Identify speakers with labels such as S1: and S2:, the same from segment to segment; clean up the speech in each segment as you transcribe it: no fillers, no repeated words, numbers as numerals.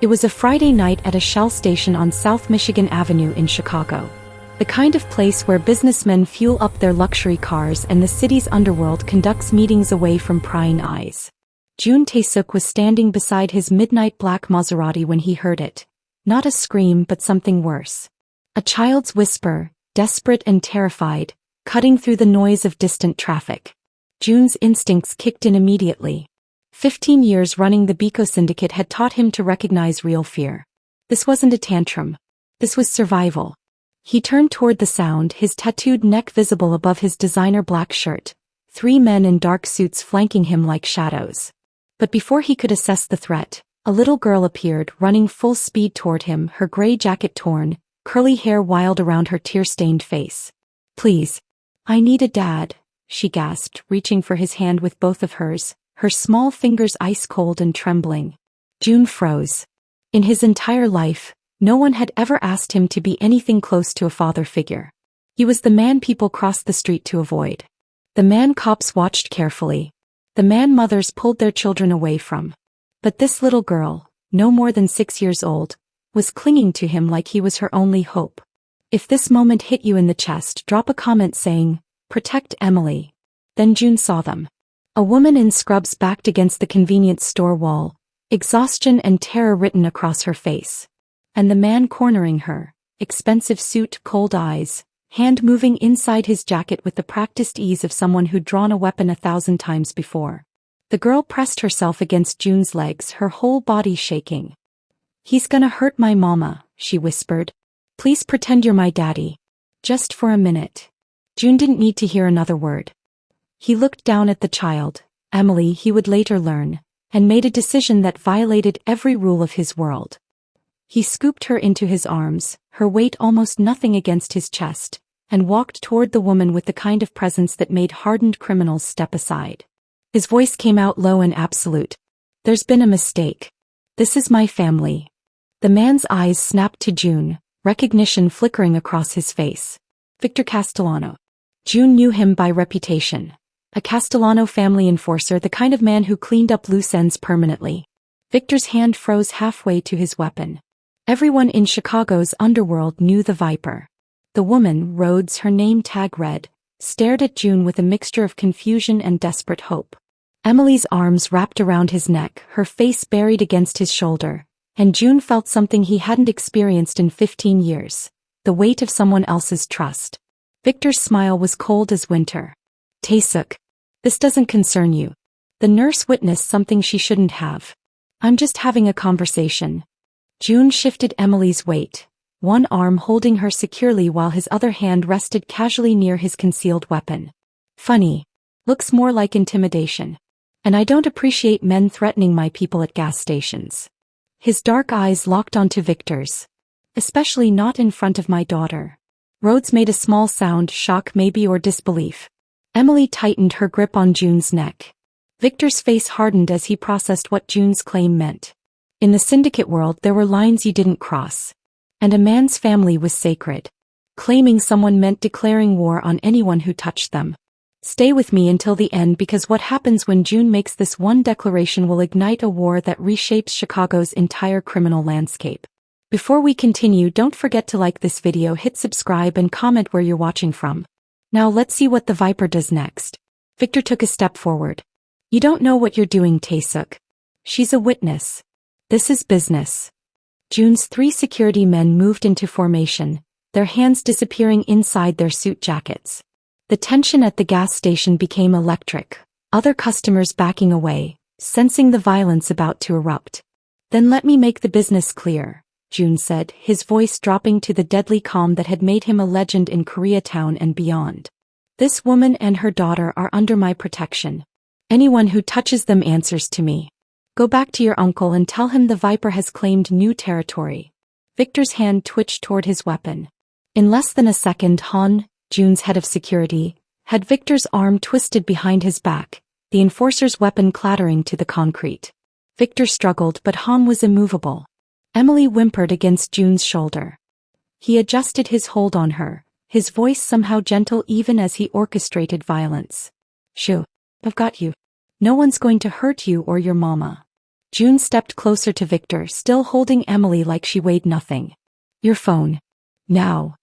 S1: It was a Friday night at a Shell station on South Michigan Avenue in Chicago. The kind of place where businessmen fuel up their luxury cars and the city's underworld conducts meetings away from prying eyes. Jun Tae-suk was standing beside his midnight black Maserati when he heard it. Not a scream but something worse. A child's whisper, desperate and terrified, cutting through the noise of distant traffic. Jun's instincts kicked in immediately. 15 years running the Biko syndicate had taught him to recognize real fear. This wasn't a tantrum. This was survival. He turned toward the sound, his tattooed neck visible above his designer black shirt, 3 men in dark suits flanking him like shadows. But before he could assess the threat, a little girl appeared, running full speed toward him, her gray jacket torn, curly hair wild around her tear-stained face. "Please. I need a dad," she gasped, reaching for his hand with both of hers, her small fingers ice-cold and trembling. Jun froze. In his entire life, no one had ever asked him to be anything close to a father figure. He was the man people crossed the street to avoid. The man cops watched carefully. The man mothers pulled their children away from. But this little girl, no more than 6 years old, was clinging to him like he was her only hope. If this moment hit you in the chest, drop a comment saying, "Protect Emily." Then Jun saw them. A woman in scrubs backed against the convenience store wall, exhaustion and terror written across her face. And the man cornering her, expensive suit, cold eyes, hand moving inside his jacket with the practiced ease of someone who'd drawn a weapon 1,000 times before. The girl pressed herself against Jun's legs, her whole body shaking. "He's gonna hurt my mama," she whispered. "Please pretend you're my daddy. Just for a minute." Jun didn't need to hear another word. He looked down at the child, Emily he would later learn, and made a decision that violated every rule of his world. He scooped her into his arms, her weight almost nothing against his chest, and walked toward the woman with the kind of presence that made hardened criminals step aside. His voice came out low and absolute. "There's been a mistake. This is my family." The man's eyes snapped to Jun, recognition flickering across his face. Victor Castellano. Jun knew him by reputation. A Castellano family enforcer, the kind of man who cleaned up loose ends permanently. Victor's hand froze halfway to his weapon. Everyone in Chicago's underworld knew the Viper. The woman, Rhodes, her name tag read, stared at Jun with a mixture of confusion and desperate hope. Emily's arms wrapped around his neck, her face buried against his shoulder, and Jun felt something he hadn't experienced in 15 years, the weight of someone else's trust. Victor's smile was cold as winter. "Tae-suk, this doesn't concern you." The nurse witnessed something she shouldn't have. "I'm just having a conversation." Jun shifted Emily's weight, one arm holding her securely while his other hand rested casually near his concealed weapon. "Funny. Looks more like intimidation. And I don't appreciate men threatening my people at gas stations." His dark eyes locked onto Victor's. "Especially not in front of my daughter." Rhodes made a small sound, shock maybe or disbelief. Emily tightened her grip on Jun's neck. Victor's face hardened as he processed what Jun's claim meant. In the syndicate world there were lines you didn't cross. And a man's family was sacred. Claiming someone meant declaring war on anyone who touched them. Stay with me until the end, because what happens when Jun makes this one declaration will ignite a war that reshapes Chicago's entire criminal landscape. Before we continue, don't forget to like this video, hit subscribe and comment where you're watching from. Now let's see what the Viper does next. Victor took a step forward. "You don't know what you're doing, Tae-suk. She's a witness. This is business." Jun's 3 security men moved into formation, their hands disappearing inside their suit jackets. The tension at the gas station became electric, other customers backing away, sensing the violence about to erupt. "Then let me make the business clear," Jun said, his voice dropping to the deadly calm that had made him a legend in Koreatown and beyond. "This woman and her daughter are under my protection. Anyone who touches them answers to me. Go back to your uncle and tell him the Viper has claimed new territory." Victor's hand twitched toward his weapon. In less than a second, Han, Jun's head of security, had Victor's arm twisted behind his back, the enforcer's weapon clattering to the concrete. Victor struggled, but Han was immovable. Emily whimpered against Jun's shoulder. He adjusted his hold on her, his voice somehow gentle even as he orchestrated violence. "Shoo, I've got you. No one's going to hurt you or your mama." June stepped closer to Victor, still holding Emily like she weighed nothing. Your phone. Now.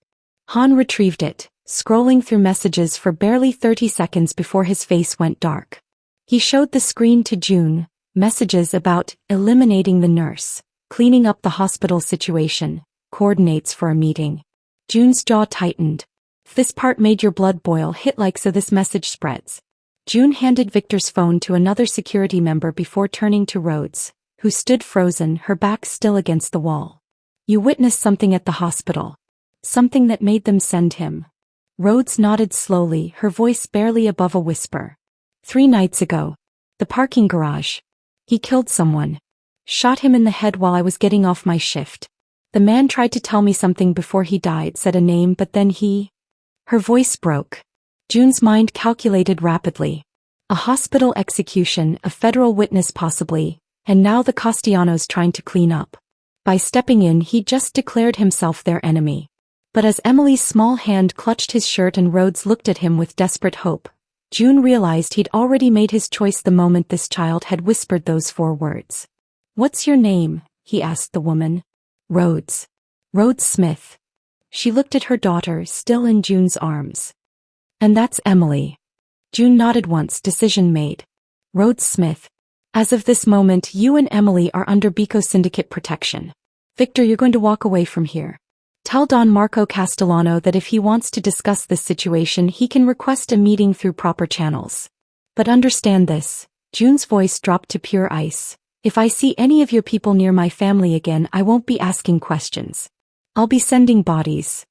S1: Han retrieved it, scrolling through messages for barely 30 seconds before his face went dark. He showed the screen to June, messages about eliminating the nurse, cleaning up the hospital situation, coordinates for a meeting. June's jaw tightened. This part made your blood boil. Hit like so this message spreads. June handed Victor's phone to another security member before turning to Rhodes, who stood frozen, her back still against the wall. You witnessed something at the hospital. Something that made them send him. Rhodes nodded slowly, her voice barely above a whisper. 3 nights ago. The parking garage. He killed someone. Shot him in the head while I was getting off my shift. The man tried to tell me something before he died, said a name, but then he... Her voice broke. June's mind calculated rapidly. A hospital execution, a federal witness possibly, and now the Castellanos trying to clean up. By stepping in, he just declared himself their enemy. But as Emily's small hand clutched his shirt and Rhodes looked at him with desperate hope, June realized he'd already made his choice the moment this child had whispered those 4 words. What's your name? He asked the woman. Rhodes. Rhodes Smith. She looked at her daughter, still in June's arms. And that's Emily. June nodded once, decision made. Rhodes Smith. As of this moment, you and Emily are under Bico Syndicate protection. Victor, you're going to walk away from here. Tell Don Marco Castellano that if he wants to discuss this situation, he can request a meeting through proper channels. But understand this. June's voice dropped to pure ice. If I see any of your people near my family again, I won't be asking questions. I'll be sending bodies.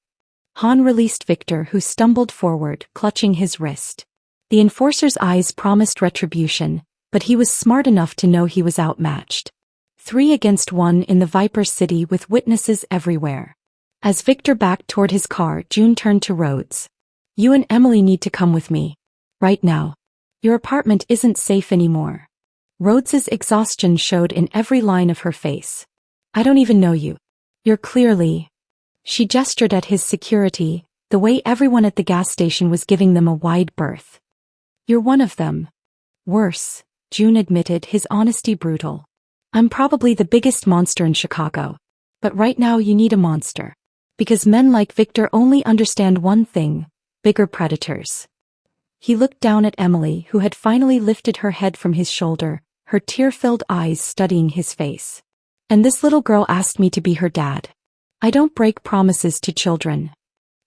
S1: Han released Victor, who stumbled forward, clutching his wrist. The enforcer's eyes promised retribution, but he was smart enough to know he was outmatched. 3 against 1 in the Viper City with witnesses everywhere. As Victor backed toward his car, June turned to Rhodes. You and Emily need to come with me. Right now. Your apartment isn't safe anymore. Rhodes's exhaustion showed in every line of her face. I don't even know you. You're clearly... She gestured at his security, the way everyone at the gas station was giving them a wide berth. You're one of them. Worse, June admitted, his honesty brutal. I'm probably the biggest monster in Chicago. But right now you need a monster. Because men like Victor only understand one thing, bigger predators. He looked down at Emily, who had finally lifted her head from his shoulder, her tear-filled eyes studying his face. And this little girl asked me to be her dad. I don't break promises to children.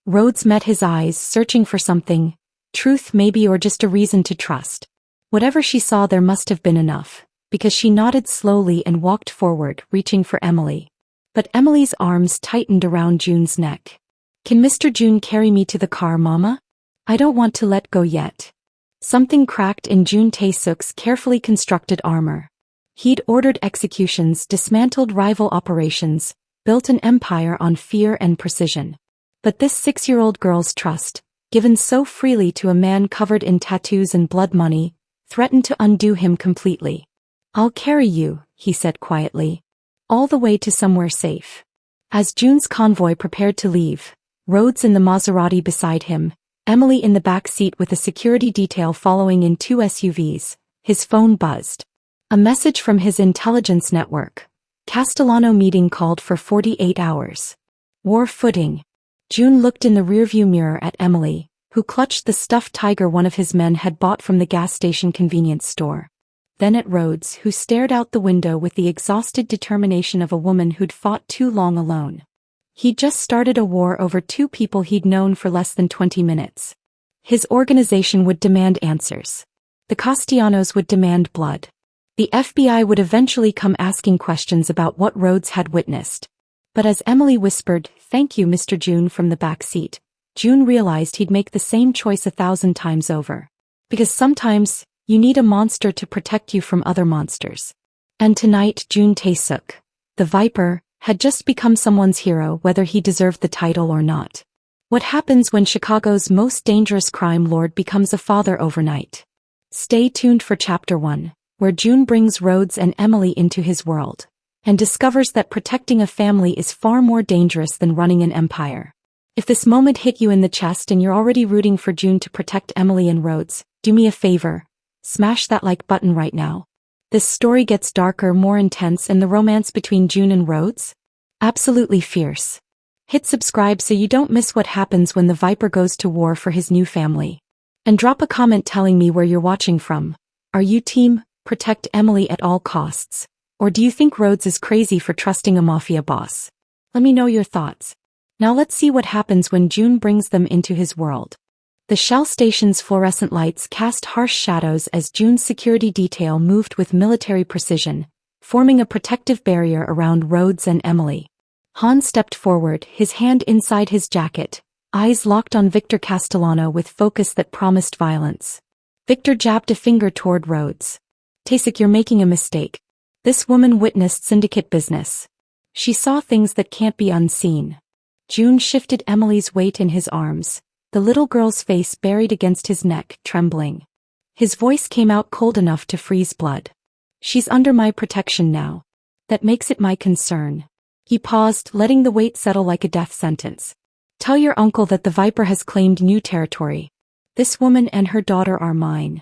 S1: Rhodes met his eyes, searching for something, truth maybe, or just a reason to trust. Whatever she saw, there must have been enough, because she nodded slowly and walked forward, reaching for Emily. But Emily's arms tightened around June's neck. Can Mr. June carry me to the car, Mama? I don't want to let go yet. Something cracked in June Tae-suk's carefully constructed armor. He'd ordered executions, dismantled rival operations, built an empire on fear and precision. But this 6-year-old girl's trust, given so freely to a man covered in tattoos and blood money, threatened to undo him completely. I'll carry you, he said quietly. All the way to somewhere safe. As June's convoy prepared to leave, Rhodes in the Maserati beside him, Emily in the back seat with a security detail following in 2 SUVs, his phone buzzed. A message from his intelligence network. Castellano meeting called for 48 hours. War footing. June looked in the rearview mirror at Emily, who clutched the stuffed tiger one of his men had bought from the gas station convenience store. Then at Rhodes, who stared out the window with the exhausted determination of a woman who'd fought too long alone. He'd just started a war over 2 people he'd known for less than 20 minutes. His organization would demand answers. The Castellanos would demand blood. The FBI would eventually come asking questions about what Rhodes had witnessed. But as Emily whispered, "Thank you, Mr. June," from the back seat, June realized he'd make the same choice 1,000 times over. Because sometimes, you need a monster to protect you from other monsters. And tonight, June Tae-suk, the Viper, had just become someone's hero, whether he deserved the title or not. What happens when Chicago's most dangerous crime lord becomes a father overnight? Stay tuned for Chapter 1, where June brings Rhodes and Emily into his world, and discovers that protecting a family is far more dangerous than running an empire. If this moment hit you in the chest and you're already rooting for June to protect Emily and Rhodes, do me a favor, smash that like button right now. This story gets darker, more intense, and the romance between June and Rhodes? Absolutely fierce. Hit subscribe so you don't miss what happens when the Viper goes to war for his new family. And drop a comment telling me where you're watching from. Are you team, protect Emily at all costs? Or do you think Rhodes is crazy for trusting a mafia boss? Let me know your thoughts. Now let's see what happens when June brings them into his world. The Shell station's fluorescent lights cast harsh shadows as June's security detail moved with military precision, forming a protective barrier around Rhodes and Emily. Han stepped forward, his hand inside his jacket, eyes locked on Victor Castellano with focus that promised violence. Victor jabbed a finger toward Rhodes. Tasik, you're making a mistake. This woman witnessed syndicate business. She saw things that can't be unseen. June shifted Emily's weight in his arms, the little girl's face buried against his neck, trembling. His voice came out cold enough to freeze blood. She's under my protection now. That makes it my concern. He paused, letting the weight settle like a death sentence. Tell your uncle that the Viper has claimed new territory. This woman and her daughter are mine.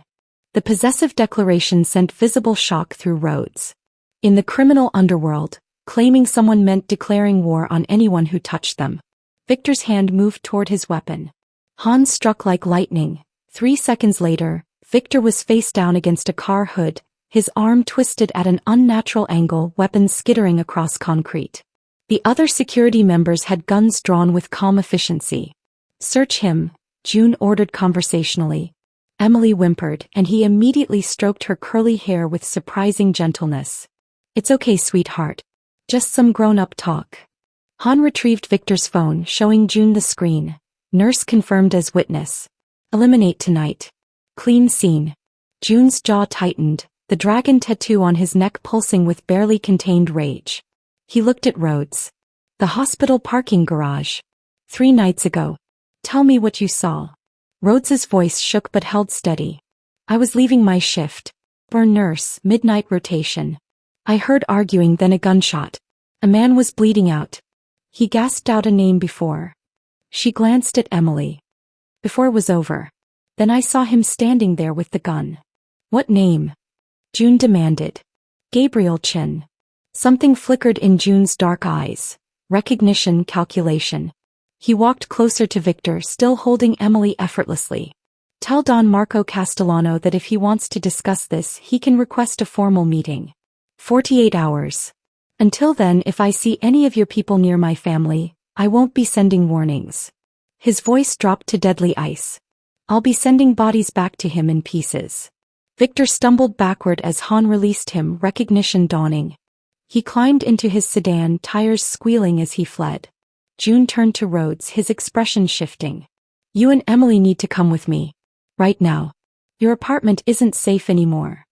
S1: The possessive declaration sent visible shock through Rhodes. In the criminal underworld, claiming someone meant declaring war on anyone who touched them. Victor's hand moved toward his weapon. Han struck like lightning. 3 seconds later, Victor was face down against a car hood, his arm twisted at an unnatural angle, weapons skittering across concrete. The other security members had guns drawn with calm efficiency. Search him, June ordered conversationally. Emily whimpered, and he immediately stroked her curly hair with surprising gentleness. It's okay, sweetheart. Just some grown-up talk. Han retrieved Victor's phone, showing June the screen. Nurse confirmed as witness. Eliminate tonight. Clean scene. June's jaw tightened, the dragon tattoo on his neck pulsing with barely contained rage. He looked at Rhodes. The hospital parking garage. 3 nights ago. Tell me what you saw. Rhodes's voice shook but held steady. I was leaving my shift. Burn nurse, midnight rotation. I heard arguing, then a gunshot. A man was bleeding out. He gasped out a name before. She glanced at Emily. Before it was over. Then I saw him standing there with the gun. What name? June demanded. Gabriel Chin. Something flickered in June's dark eyes. Recognition, calculation. He walked closer to Victor, still holding Emily effortlessly. Tell Don Marco Castellano that if he wants to discuss this, he can request a formal meeting. 48 hours. Until then, if I see any of your people near my family, I won't be sending warnings. His voice dropped to deadly ice. I'll be sending bodies back to him in pieces. Victor stumbled backward as Han released him, recognition dawning. He climbed into his sedan, tires squealing as he fled. June turned to Rhodes, his expression shifting. You and Emily need to come with me. Right now. Your apartment isn't safe anymore.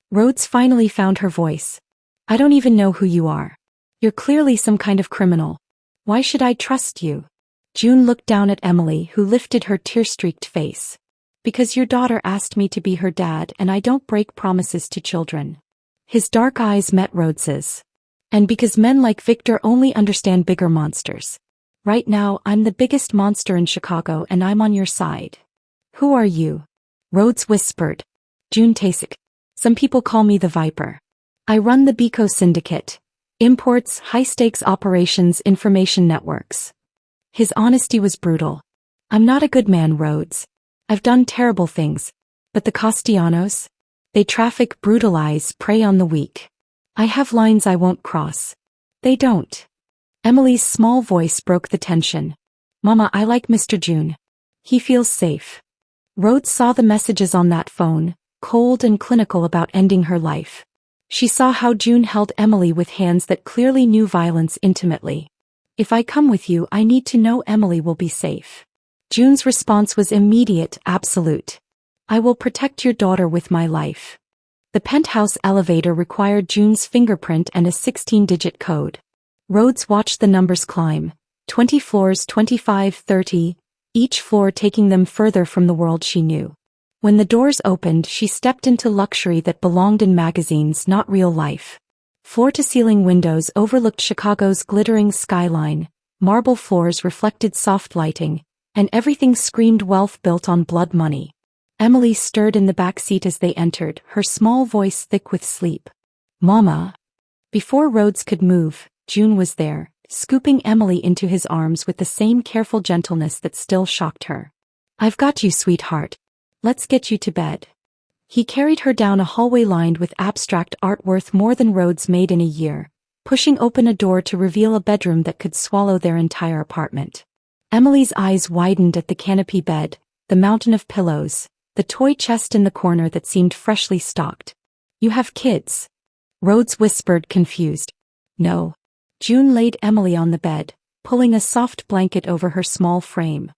S1: Rhodes finally found her voice. I don't even know who you are. You're clearly some kind of criminal. Why should I trust you? June looked down at Emily, who lifted her tear-streaked face. Because your daughter asked me to be her dad, and I don't break promises to children. His dark eyes met Rhodes's. And because men like Victor only understand bigger monsters. Right now, I'm the biggest monster in Chicago and I'm on your side. Who are you? Rhodes whispered. June Tasik. Some people call me the Viper. I run the Biko Syndicate. Imports, high-stakes operations, information networks. His honesty was brutal. I'm not a good man, Rhodes. I've done terrible things. But the Castellanos? They traffic, brutalize, prey on the weak. I have lines I won't cross. They don't. Emily's small voice broke the tension. Mama, I like Mr. June. He feels safe. Rhodes saw the messages on that phone, cold and clinical about ending her life. She saw how June held Emily with hands that clearly knew violence intimately. If I come with you, I need to know Emily will be safe. June's response was immediate, absolute. I will protect your daughter with my life. The penthouse elevator required June's fingerprint and a 16-digit code. Rhodes watched the numbers climb. 20 floors, 25, 30, each floor taking them further from the world she knew. When the doors opened, she stepped into luxury that belonged in magazines, not real life. Floor-to-ceiling windows overlooked Chicago's glittering skyline, marble floors reflected soft lighting, and everything screamed wealth built on blood money. Emily stirred in the back seat as they entered, her small voice thick with sleep. Mama. Before Rhodes could move, June was there, scooping Emily into his arms with the same careful gentleness that still shocked her. I've got you, sweetheart. Let's get you to bed. He carried her down a hallway lined with abstract art worth more than Rhodes made in a year, pushing open a door to reveal a bedroom that could swallow their entire apartment. Emily's eyes widened at the canopy bed, the mountain of pillows, the toy chest in the corner that seemed freshly stocked. You have kids? Rhodes whispered, confused. No. June laid Emily on the bed, pulling a soft blanket over her small frame.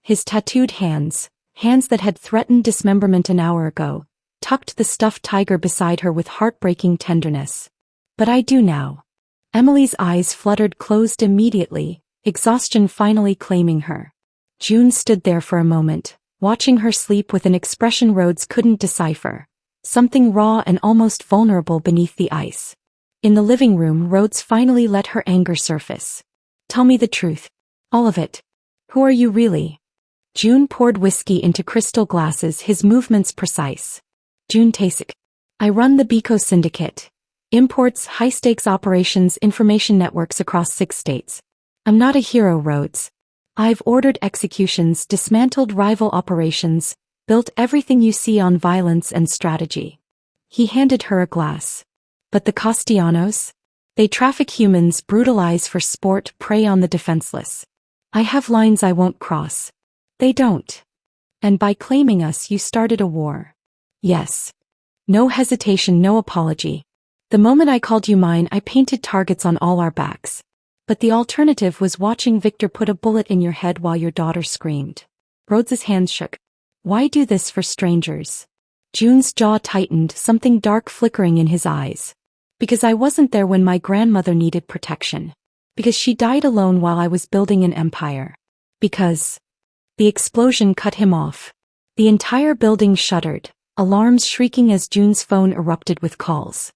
S1: His tattooed hands that had threatened dismemberment an hour ago, tucked the stuffed tiger beside her with heartbreaking tenderness. But I do now. Emily's eyes fluttered closed immediately, exhaustion finally claiming her. June stood there for a moment, watching her sleep with an expression Rhodes couldn't decipher, something raw and almost vulnerable beneath the ice. In the living room, Rhodes finally let her anger surface. Tell me the truth. All of it. Who are you really? June poured whiskey into crystal glasses, his movements precise. June Tasik. I run the Biko Syndicate. Imports, high-stakes operations, information networks across 6 states. I'm not a hero, Rhodes. I've ordered executions, dismantled rival operations, built everything you see on violence and strategy. He handed her a glass. But the Castellanos? They traffic humans, brutalize for sport, prey on the defenseless. I have lines I won't cross. They don't. And by claiming us, you started a war. Yes. No hesitation, no apology. The moment I called you mine, I painted targets on all our backs. But the alternative was watching Victor put a bullet in your head while your daughter screamed. Rhodes's hands shook. Why do this for strangers? June's jaw tightened, something dark flickering in his eyes. Because I wasn't there when my grandmother needed protection. Because she died alone while I was building an empire. Because... The explosion cut him off. The entire building shuddered, alarms shrieking as June's phone erupted with calls.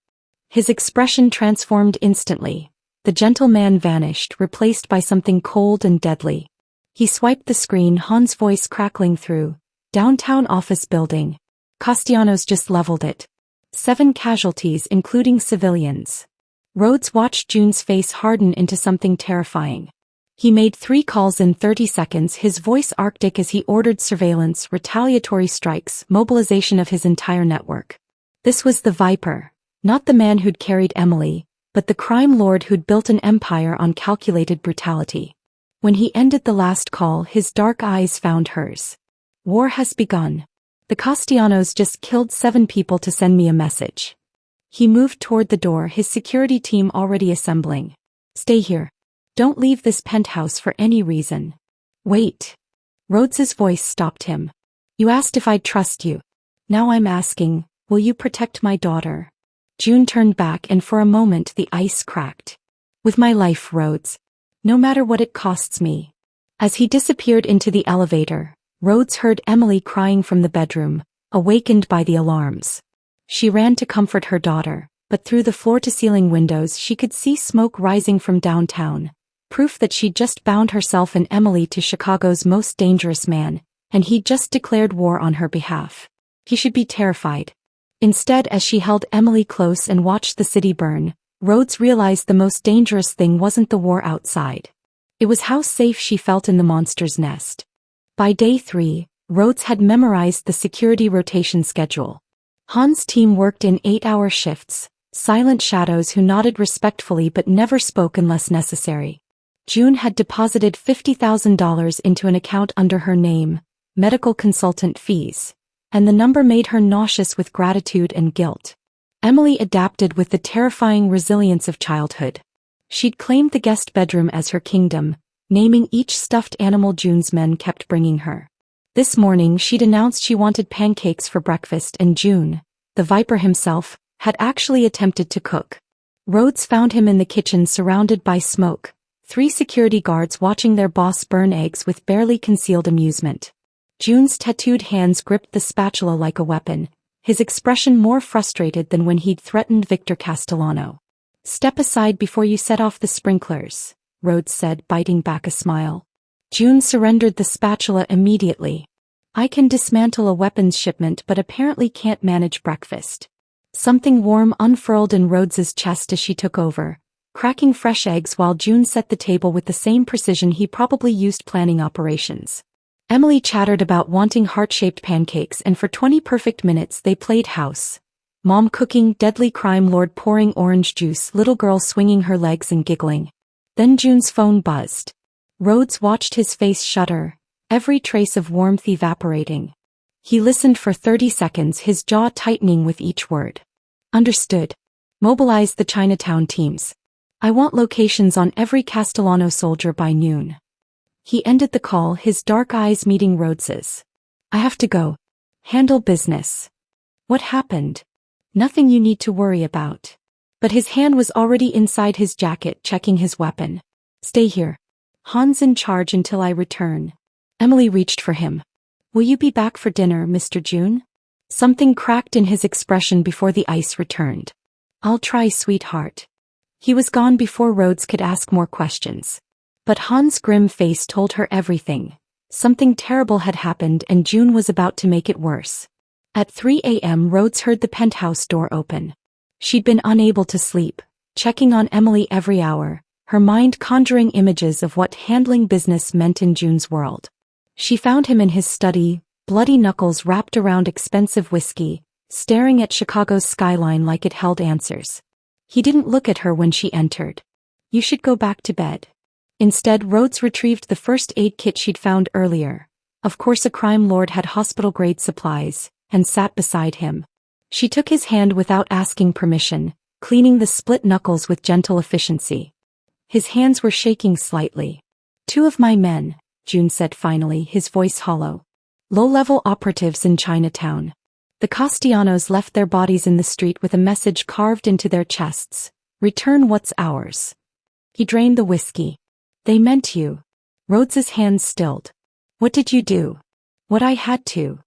S1: His expression transformed instantly. The gentle man vanished, replaced by something cold and deadly. He swiped the screen, Han's voice crackling through. Downtown office building. Castellanos just leveled it. 7 casualties, including civilians. Rhodes watched June's face harden into something terrifying. He made 3 calls in 30 seconds, his voice arctic as he ordered surveillance, retaliatory strikes, mobilization of his entire network. This was the Viper, not the man who'd carried Emily, but the crime lord who'd built an empire on calculated brutality. When he ended the last call, his dark eyes found hers. War has begun. The Castellanos just killed 7 people to send me a message. He moved toward the door, his security team already assembling. Stay here. Don't leave this penthouse for any reason. Wait. Rhodes's voice stopped him. You asked if I'd trust you. Now I'm asking, will you protect my daughter? June turned back and for a moment the ice cracked. With my life, Rhodes. No matter what it costs me. As he disappeared into the elevator, Rhodes heard Emily crying from the bedroom, awakened by the alarms. She ran to comfort her daughter, but through the floor-to-ceiling windows she could see smoke rising from downtown. Proof that she'd just bound herself and Emily to Chicago's most dangerous man, and he'd just declared war on her behalf. He should be terrified. Instead, as she held Emily close and watched the city burn, Rhodes realized the most dangerous thing wasn't the war outside. It was how safe she felt in the monster's nest. By day 3, Rhodes had memorized the security rotation schedule. Han's team worked in 8-hour shifts, silent shadows who nodded respectfully but never spoke unless necessary. June had deposited $50,000 into an account under her name, medical consultant fees, and the number made her nauseous with gratitude and guilt. Emily adapted with the terrifying resilience of childhood. She'd claimed the guest bedroom as her kingdom, naming each stuffed animal June's men kept bringing her. This morning she'd announced she wanted pancakes for breakfast and June, the Viper himself, had actually attempted to cook. Rhodes found him in the kitchen surrounded by smoke. 3 security guards watching their boss burn eggs with barely concealed amusement. June's tattooed hands gripped the spatula like a weapon, his expression more frustrated than when he'd threatened Victor Castellano. Step aside before you set off the sprinklers, Rhodes said, biting back a smile. June surrendered the spatula immediately. I can dismantle a weapons shipment but apparently can't manage breakfast. Something warm unfurled in Rhodes's chest as she took over, cracking fresh eggs while June set the table with the same precision he probably used planning operations. Emily chattered about wanting heart-shaped pancakes, and for 20 perfect minutes they played house. Mom cooking, deadly crime lord pouring orange juice, little girl swinging her legs and giggling. Then June's phone buzzed. Rhodes watched his face shudder, every trace of warmth evaporating. He listened for 30 seconds, his jaw tightening with each word. Understood. Mobilize the Chinatown teams. I want locations on every Castellano soldier by noon. He ended the call, his dark eyes meeting Rhodes's. I have to go. Handle business. What happened? Nothing you need to worry about. But his hand was already inside his jacket, checking his weapon. Stay here. Han's in charge until I return. Emily reached for him. Will you be back for dinner, Mr. June? Something cracked in his expression before the ice returned. I'll try, sweetheart. He was gone before Rhodes could ask more questions. But Han's grim face told her everything. Something terrible had happened and June was about to make it worse. At 3 a.m. Rhodes heard the penthouse door open. She'd been unable to sleep, checking on Emily every hour, her mind conjuring images of what handling business meant in June's world. She found him in his study, bloody knuckles wrapped around expensive whiskey, staring at Chicago's skyline like it held answers. He didn't look at her when she entered. You should go back to bed. Instead, Rhodes retrieved the first aid kit she'd found earlier. Of course, a crime lord had hospital-grade supplies, and sat beside him. She took his hand without asking permission, cleaning the split knuckles with gentle efficiency. His hands were shaking slightly. 2 of my men, June said finally, his voice hollow. Low-level operatives in Chinatown. The Castellanos left their bodies in the street with a message carved into their chests. Return what's ours. He drained the whiskey. They meant you. Rhodes's hands stilled. What did you do? What I had to.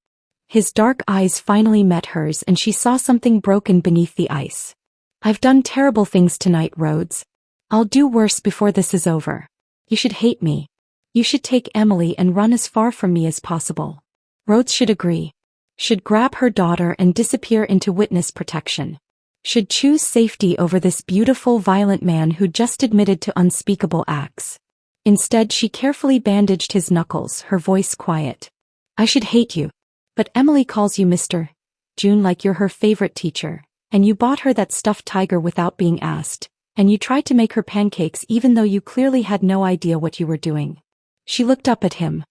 S1: His dark eyes finally met hers and she saw something broken beneath the ice. I've done terrible things tonight, Rhodes. I'll do worse before this is over. You should hate me. You should take Emily and run as far from me as possible. Rhodes should agree. Should grab her daughter and disappear into witness protection. Should choose safety over this beautiful, violent man who just admitted to unspeakable acts. Instead, she carefully bandaged his knuckles, her voice quiet. I should hate you. But Emily calls you Mr. June like you're her favorite teacher, and you bought her that stuffed tiger without being asked, and you tried to make her pancakes even though you clearly had no idea what you were doing. She looked up at him.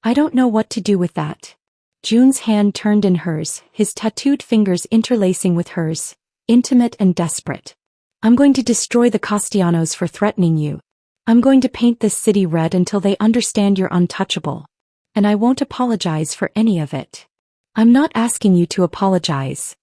S1: I don't know what to do with that. June's hand turned in hers, his tattooed fingers interlacing with hers, intimate and desperate. I'm going to destroy the Castellanos for threatening you. I'm going to paint this city red until they understand you're untouchable. And I won't apologize for any of it. I'm not asking you to apologize.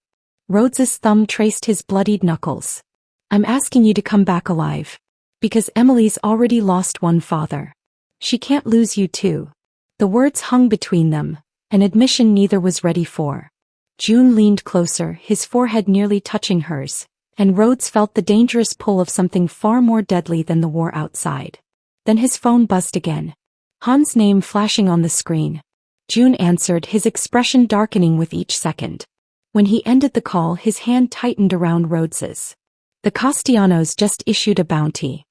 S1: Rhodes's thumb traced his bloodied knuckles. I'm asking you to come back alive. Because Emily's already lost one father. She can't lose you too. The words hung between them, an admission neither was ready for. June leaned closer, his forehead nearly touching hers, and Rhodes felt the dangerous pull of something far more deadly than the war outside. Then his phone buzzed again. Han's name flashing on the screen. June answered, his expression darkening with each second. When he ended the call, his hand tightened around Rhodes's. The Castellanos just issued a bounty.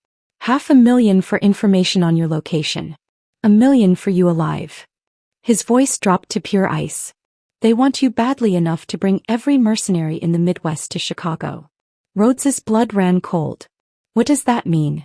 S1: $500,000 for information on your location. $1 million for you alive. His voice dropped to pure ice. They want you badly enough to bring every mercenary in the Midwest to Chicago. Rhodes's blood ran cold. What does that mean?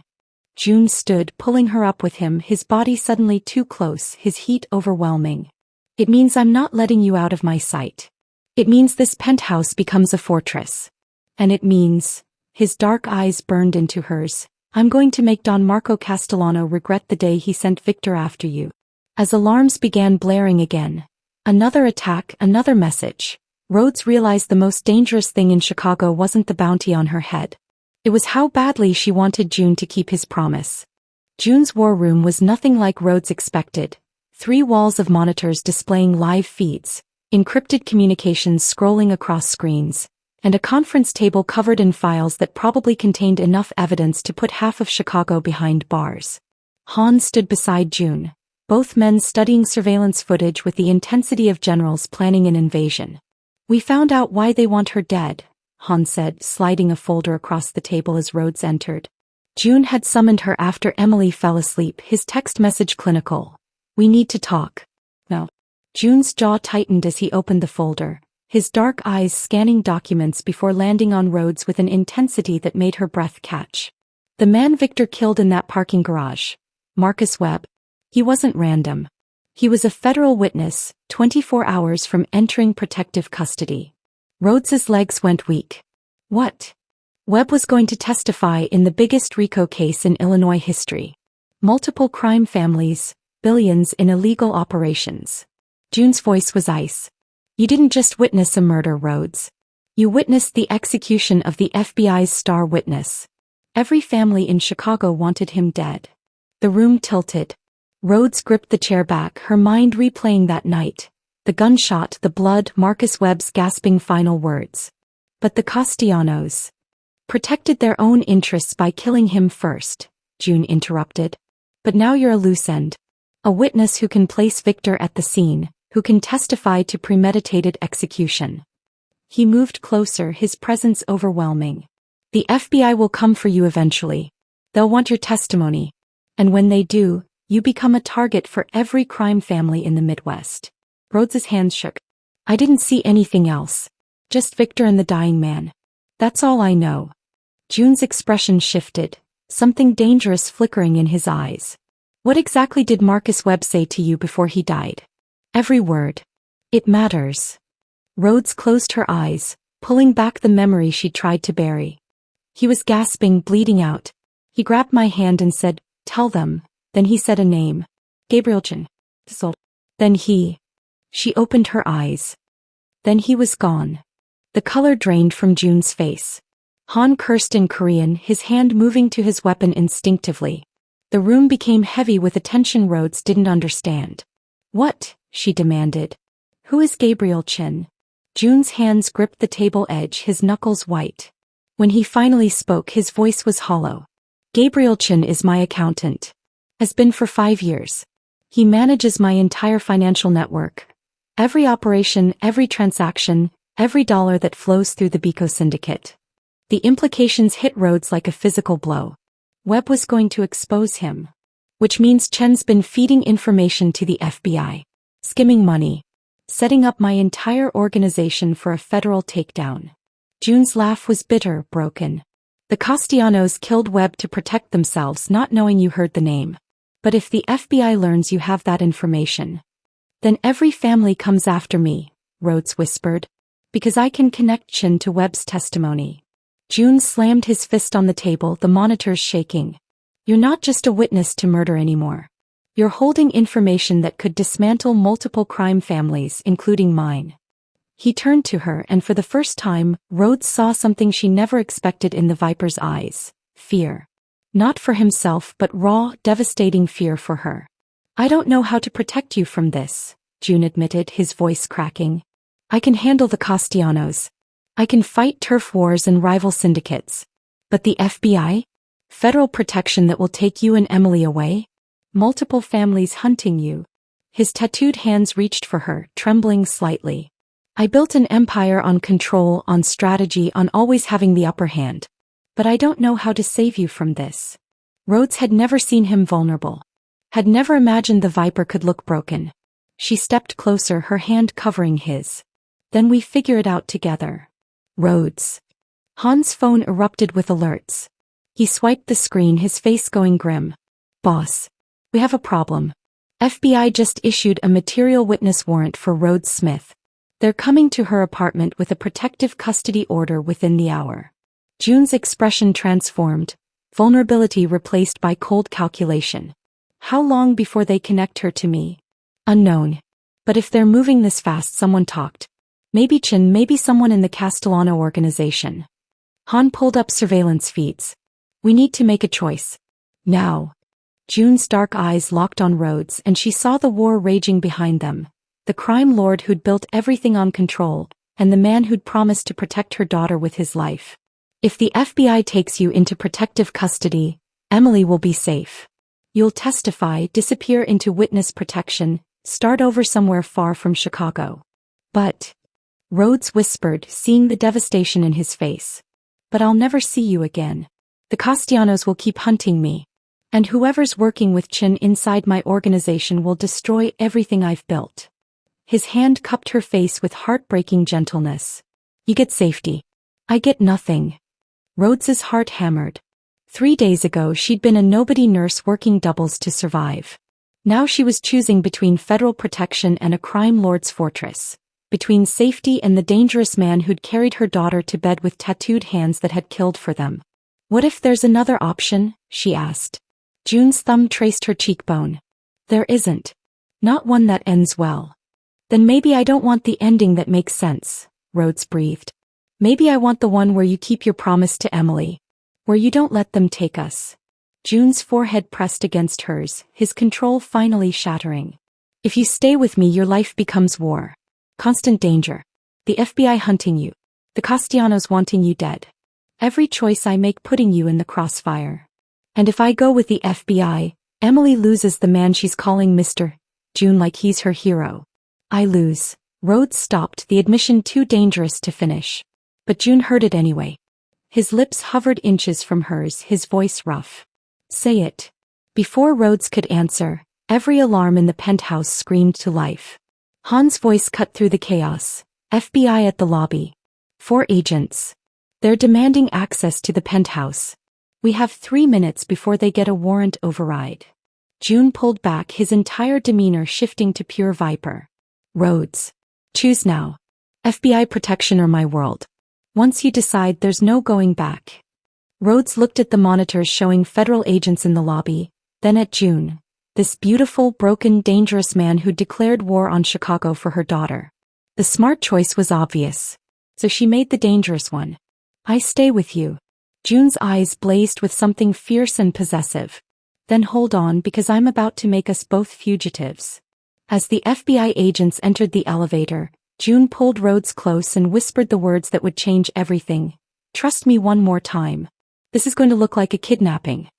S1: June stood, pulling her up with him, his body suddenly too close, his heat overwhelming. It means I'm not letting you out of my sight. It means this penthouse becomes a fortress. And it means, his dark eyes burned into hers, I'm going to make Don Marco Castellano regret the day he sent Victor after you. As alarms began blaring again. Another attack, another message. Rhodes realized the most dangerous thing in Chicago wasn't the bounty on her head. It was how badly she wanted June to keep his promise. June's war room was nothing like Rhodes expected. 3 walls of monitors displaying live feeds, encrypted communications scrolling across screens, and a conference table covered in files that probably contained enough evidence to put half of Chicago behind bars. Han stood beside June. both men studying surveillance footage with the intensity of generals planning an invasion. We found out why they want her dead, Han said, sliding a folder across the table as Rhodes entered. June had summoned her after Emily fell asleep, his text message clinical. We need to talk. No. June's jaw tightened as he opened the folder, his dark eyes scanning documents before landing on Rhodes with an intensity that made her breath catch. The man Victor killed in that parking garage. Marcus Webb. He wasn't random. He was a federal witness, 24 hours from entering protective custody. Rhodes's legs went weak. What? Webb was going to testify in the biggest RICO case in Illinois history. Multiple crime families, billions in illegal operations. June's voice was ice. You didn't just witness a murder, Rhodes. You witnessed the execution of the FBI's star witness. Every family in Chicago wanted him dead. The room tilted. Rhodes gripped the chair back, her mind replaying that night. The gunshot, the blood, Marcus Webb's gasping final words. But the Castellanos protected their own interests by killing him first, June interrupted. But now you're a loose end. A witness who can place Victor at the scene, who can testify to premeditated execution. He moved closer, his presence overwhelming. The FBI will come for you eventually. They'll want your testimony. And when they do, you become a target for every crime family in the Midwest. Rhodes's hands shook. I didn't see anything else. Just Victor and the dying man. That's all I know. June's expression shifted, something dangerous flickering in his eyes. What exactly did Marcus Webb say to you before he died? Every word. It matters. Rhodes closed her eyes, pulling back the memory she tried to bury. He was gasping, bleeding out. He grabbed my hand and said, "Tell them." Then he said a name. Gabriel Chin. Then he. She opened her eyes. Then he was gone. The color drained from June's face. Han cursed in Korean, his hand moving to his weapon instinctively. The room became heavy with a tension Rhodes didn't understand. What? She demanded. Who is Gabriel Chin? June's hands gripped the table edge, his knuckles white. When he finally spoke, his voice was hollow. Gabriel Chin is my accountant. Has been for 5 years. He manages my entire financial network. Every operation, every transaction, every dollar that flows through the Bico syndicate. The implications hit Rhodes like a physical blow. Webb was going to expose him. Which means Chen's been feeding information to the FBI. Skimming money. Setting up my entire organization for a federal takedown. June's laugh was bitter, broken. The Castellanos killed Webb to protect themselves, not knowing you heard the name. But if the FBI learns you have that information, then every family comes after me, Rhodes whispered. Because I can connect Chin to Webb's testimony. June slammed his fist on the table, the monitors shaking. You're not just a witness to murder anymore. You're holding information that could dismantle multiple crime families, including mine. He turned to her, and for the first time, Rhodes saw something she never expected in the Viper's eyes. Fear. Not for himself, but raw, devastating fear for her. I don't know how to protect you from this, June admitted, his voice cracking. I can handle the Castellanos. I can fight turf wars and rival syndicates. But the FBI? Federal protection that will take you and Emily away? Multiple families hunting you. His tattooed hands reached for her, trembling slightly. I built an empire on control, on strategy, on always having the upper hand. But I don't know how to save you from this. Rhodes had never seen him vulnerable. Had never imagined the Viper could look broken. She stepped closer, her hand covering his. Then we figure it out together. Rhodes. Han's phone erupted with alerts. He swiped the screen, his face going grim. Boss. We have a problem. FBI just issued a material witness warrant for Rhodes Smith. They're coming to her apartment with a protective custody order within the hour. June's expression transformed, vulnerability replaced by cold calculation. How long before they connect her to me? Unknown. But if they're moving this fast, someone talked. Maybe Chin, maybe someone in the Castellano organization. Han pulled up surveillance feeds. We need to make a choice. Now. June's dark eyes locked on Rhodes, and she saw the war raging behind them. The crime lord who'd built everything on control, and the man who'd promised to protect her daughter with his life. If the FBI takes you into protective custody, Emily will be safe. You'll testify, disappear into witness protection, start over somewhere far from Chicago. But, Rhodes whispered, seeing the devastation in his face. But I'll never see you again. The Castellanos will keep hunting me. And whoever's working with Chin inside my organization will destroy everything I've built. His hand cupped her face with heartbreaking gentleness. You get safety. I get nothing. Rhodes's heart hammered. 3 days ago she'd been a nobody nurse working doubles to survive. Now she was choosing between federal protection and a crime lord's fortress. Between safety and the dangerous man who'd carried her daughter to bed with tattooed hands that had killed for them. What if there's another option? She asked. June's thumb traced her cheekbone. There isn't. Not one that ends well. Then maybe I don't want the ending that makes sense, Rhodes breathed. Maybe I want the one where you keep your promise to Emily. Where you don't let them take us. June's forehead pressed against hers, his control finally shattering. If you stay with me, your life becomes war. Constant danger. The FBI hunting you. The Castellanos wanting you dead. Every choice I make putting you in the crossfire. And if I go with the FBI, Emily loses the man she's calling Mr. June like he's her hero. I lose. Rhodes stopped, the admission too dangerous to finish. But June heard it anyway. His lips hovered inches from hers, his voice rough. Say it. Before Rhodes could answer, every alarm in the penthouse screamed to life. Han's voice cut through the chaos. FBI at the lobby. 4 agents. They're demanding access to the penthouse. We have 3 minutes before they get a warrant override. June pulled back, his entire demeanor shifting to pure viper. Rhodes. Choose now. FBI protection or my world. Once you decide, there's no going back. Rhodes looked at the monitors showing federal agents in the lobby, then at June. This beautiful, broken, dangerous man who declared war on Chicago for her daughter. The smart choice was obvious. So she made the dangerous one. I stay with you. June's eyes blazed with something fierce and possessive. Then hold on, because I'm about to make us both fugitives. As the FBI agents entered the elevator, June pulled Rhodes close and whispered the words that would change everything. Trust me one more time. This is going to look like a kidnapping.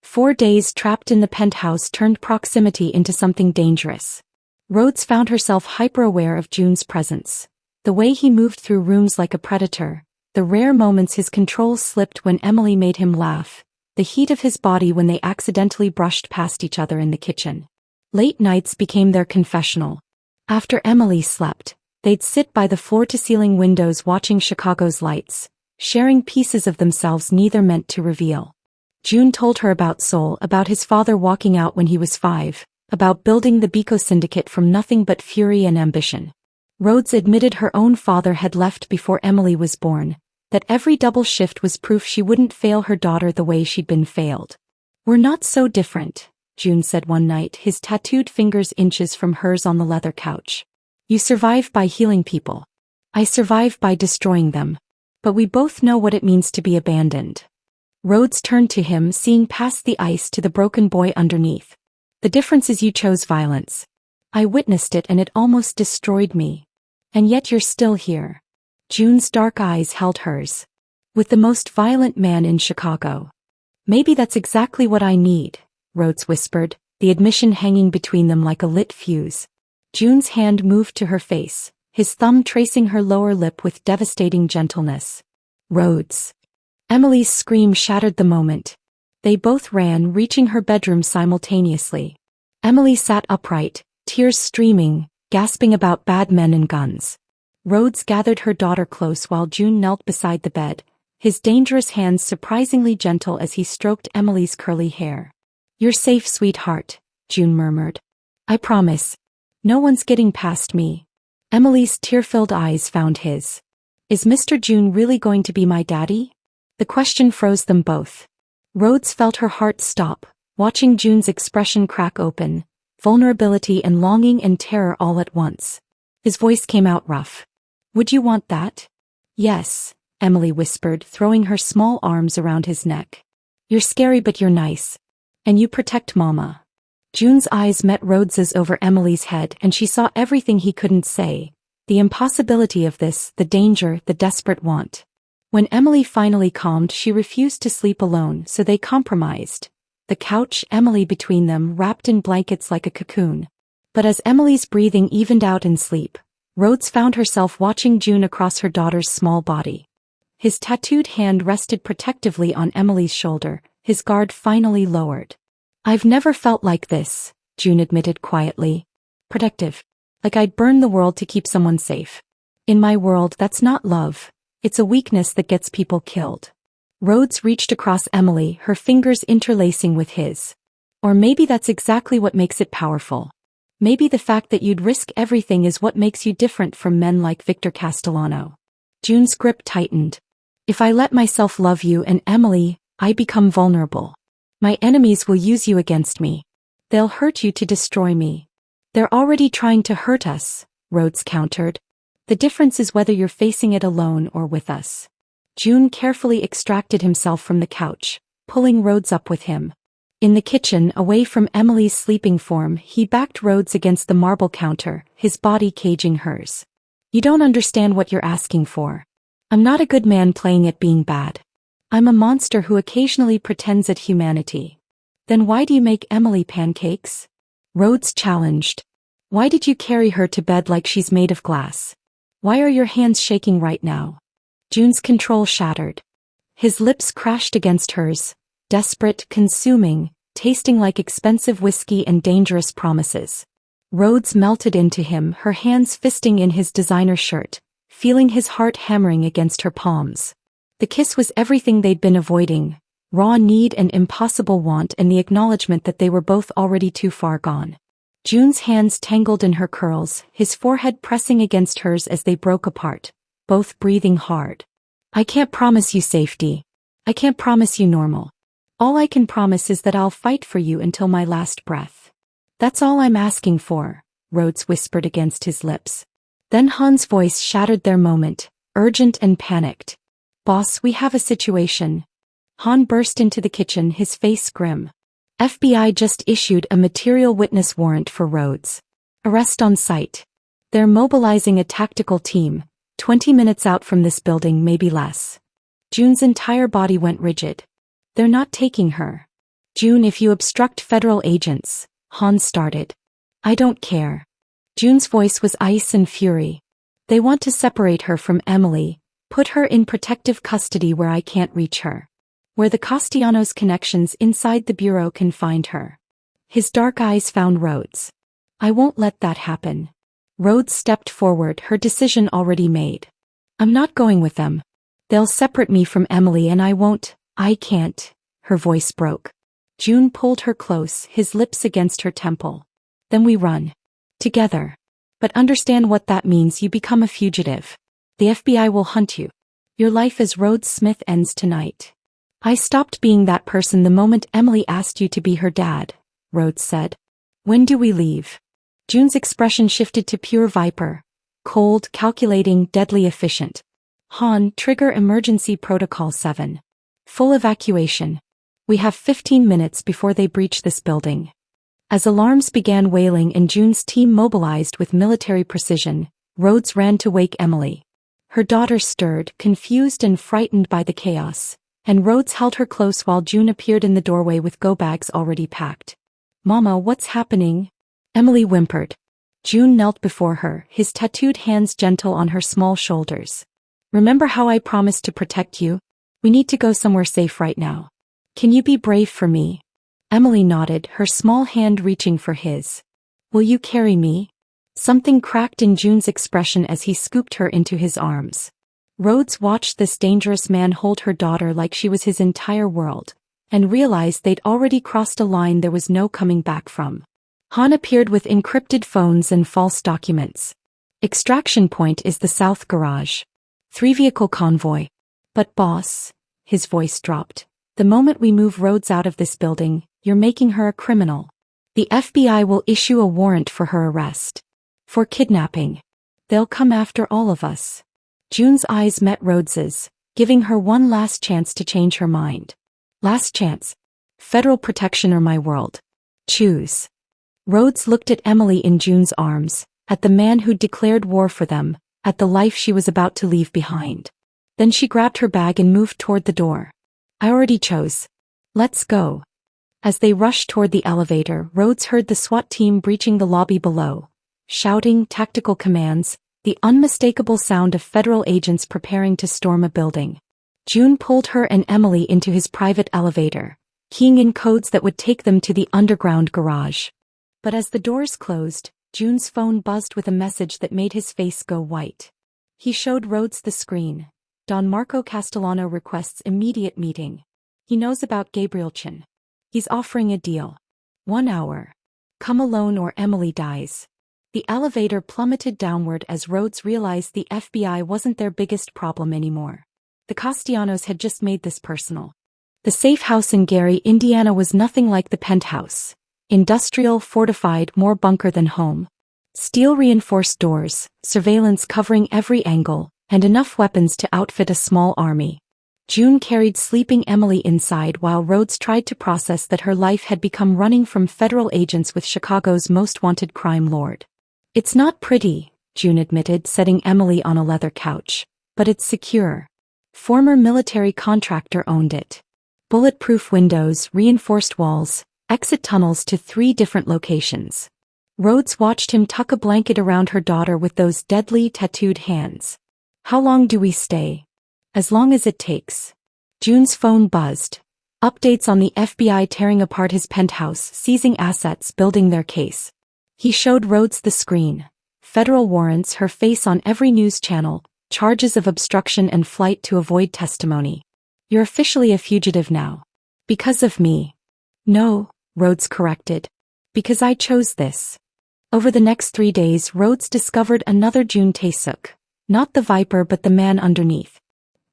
S1: 4 days trapped in the penthouse turned proximity into something dangerous. Rhodes found herself hyper-aware of June's presence. The way he moved through rooms like a predator, the rare moments his control slipped when Emily made him laugh, the heat of his body when they accidentally brushed past each other in the kitchen. Late nights became their confessional. After Emily slept, they'd sit by the floor-to-ceiling windows watching Chicago's lights, sharing pieces of themselves neither meant to reveal. June told her about Sol, about his father walking out when he was 5, about building the Biko syndicate from nothing but fury and ambition. Rhodes admitted her own father had left before Emily was born, that every double shift was proof she wouldn't fail her daughter the way she'd been failed. We're not so different, June said one night, his tattooed fingers inches from hers on the leather couch. You survive by healing people. I survive by destroying them. But we both know what it means to be abandoned. Rhodes turned to him, seeing past the ice to the broken boy underneath. The difference is you chose violence. I witnessed it and it almost destroyed me. And yet you're still here. June's dark eyes held hers. With the most violent man in Chicago. Maybe that's exactly what I need, Rhodes whispered, the admission hanging between them like a lit fuse. June's hand moved to her face, his thumb tracing her lower lip with devastating gentleness. Rhodes. Emily's scream shattered the moment. They both ran, reaching her bedroom simultaneously. Emily sat upright, tears streaming, gasping about bad men and guns. Rhodes gathered her daughter close while June knelt beside the bed, his dangerous hands surprisingly gentle as he stroked Emily's curly hair. You're safe, sweetheart, June murmured. I promise. No one's getting past me. Emily's tear-filled eyes found his. Is Mr. June really going to be my daddy? The question froze them both. Rhodes felt her heart stop, watching June's expression crack open, vulnerability and longing and terror all at once. His voice came out rough. Would you want that? Yes, Emily whispered, throwing her small arms around his neck. You're scary but you're nice. And you protect Mama. June's eyes met Rhodes's over Emily's head and she saw everything he couldn't say, the impossibility of this, the danger, the desperate want. When Emily finally calmed, she refused to sleep alone, so they compromised. the couch, Emily between them, wrapped in blankets like a cocoon. But as Emily's breathing evened out in sleep, Rhodes found herself watching June across her daughter's small body. His tattooed hand rested protectively on Emily's shoulder, his guard finally lowered. "I've never felt like this," June admitted quietly. "Protective. Like I'd burn the world to keep someone safe. In my world, that's not love. It's a weakness that gets people killed." Rhodes reached across Emily, her fingers interlacing with his. "Or maybe that's exactly what makes it powerful. Maybe the fact that you'd risk everything is what makes you different from men like Victor Castellano." June's grip tightened. "If I let myself love you and Emily, I become vulnerable. My enemies will use you against me. They'll hurt you to destroy me." "They're already trying to hurt us," Rhodes countered. "The difference is whether you're facing it alone or with us." June carefully extracted himself from the couch, pulling Rhodes up with him. In the kitchen, away from Emily's sleeping form, he backed Rhodes against the marble counter, his body caging hers. "You don't understand what you're asking for. I'm not a good man playing at being bad. I'm a monster who occasionally pretends at humanity." "Then why do you make Emily pancakes?" Rhodes challenged. "Why did you carry her to bed like she's made of glass? Why are your hands shaking right now?" June's control shattered. His lips crashed against hers, desperate, consuming, tasting like expensive whiskey and dangerous promises. Rhodes melted into him, her hands fisting in his designer shirt, feeling his heart hammering against her palms. The kiss was everything they'd been avoiding, raw need and impossible want, and the acknowledgement that they were both already too far gone. June's hands tangled in her curls, his forehead pressing against hers as they broke apart, both breathing hard. "I can't promise you safety. I can't promise you normal. All I can promise is that I'll fight for you until my last breath. That's all I'm asking for," Rhodes whispered against his lips. Then Han's voice shattered their moment, urgent and panicked. "Boss, we have a situation." Han burst into the kitchen, his face grim. "FBI just issued a material witness warrant for Rhodes. Arrest on sight. They're mobilizing a tactical team, 20 minutes out from this building, maybe less." June's entire body went rigid. "They're not taking her." "June, if you obstruct federal agents," Han started. "I don't care." June's voice was ice and fury. "They want to separate her from Emily, put her in protective custody where I can't reach her. Where the Castellanos' connections inside the bureau can find her." His dark eyes found Rhodes. "I won't let that happen." Rhodes stepped forward, her decision already made. "I'm not going with them. They'll separate me from Emily and I can't." Her voice broke. June pulled her close, his lips against her temple. "Then we run. Together. But understand what that means. You become a fugitive. The FBI will hunt you. Your life as Rhodes Smith ends tonight." "I stopped being that person the moment Emily asked you to be her dad," Rhodes said. "When do we leave?" June's expression shifted to pure viper. Cold, calculating, deadly efficient. "Han, trigger emergency protocol 7. Full evacuation. We have 15 minutes before they breach this building." As alarms began wailing and June's team mobilized with military precision, Rhodes ran to wake Emily. Her daughter stirred, confused and frightened by the chaos, and Rhodes held her close while June appeared in the doorway with go-bags already packed. "Mama, what's happening?" Emily whimpered. June knelt before her, his tattooed hands gentle on her small shoulders. "Remember how I promised to protect you? We need to go somewhere safe right now. Can you be brave for me?" Emily nodded, her small hand reaching for his. "Will you carry me?" Something cracked in June's expression as he scooped her into his arms. Rhodes watched this dangerous man hold her daughter like she was his entire world, and realized they'd already crossed a line there was no coming back from. Han appeared with encrypted phones and false documents. "Extraction point is the south garage. 3-vehicle convoy." "But boss," his voice dropped, "the moment we move Rhodes out of this building, you're making her a criminal. The FBI will issue a warrant for her arrest. For kidnapping. They'll come after all of us." June's eyes met Rhodes's, giving her one last chance to change her mind. "Last chance. Federal protection or my world. Choose." Rhodes looked at Emily in June's arms, at the man who'd declared war for them, at the life she was about to leave behind. Then she grabbed her bag and moved toward the door. "I already chose. Let's go." As they rushed toward the elevator, Rhodes heard the SWAT team breaching the lobby below, shouting tactical commands, the unmistakable sound of federal agents preparing to storm a building. June pulled her and Emily into his private elevator, keying in codes that would take them to the underground garage. But as the doors closed, June's phone buzzed with a message that made his face go white. He showed Rhodes the screen. Don Marco Castellano requests immediate meeting. He knows about Gabrielchin. He's offering a deal. 1 hour. Come alone or Emily dies. The elevator plummeted downward as Rhodes realized the FBI wasn't their biggest problem anymore. The Castellanos had just made this personal. The safe house in Gary, Indiana was nothing like the penthouse. Industrial, fortified, more bunker than home. Steel-reinforced doors, surveillance covering every angle, and enough weapons to outfit a small army. June carried sleeping Emily inside while Rhodes tried to process that her life had become running from federal agents with Chicago's most wanted crime lord. It's not pretty, June admitted, setting Emily on a leather couch, but it's secure. Former military contractor owned it. Bulletproof windows, reinforced walls, exit tunnels to 3 different locations. Rhodes watched him tuck a blanket around her daughter with those deadly tattooed hands. How long do we stay? As long as it takes. June's phone buzzed. Updates on the FBI tearing apart his penthouse, seizing assets, building their case. He showed Rhodes the screen. Federal warrants, her face on every news channel, charges of obstruction and flight to avoid testimony. You're officially a fugitive now. Because of me. No, Rhodes corrected. Because I chose this. Over the next 3 days, Rhodes discovered another June Taesuk. Not the viper but the man underneath.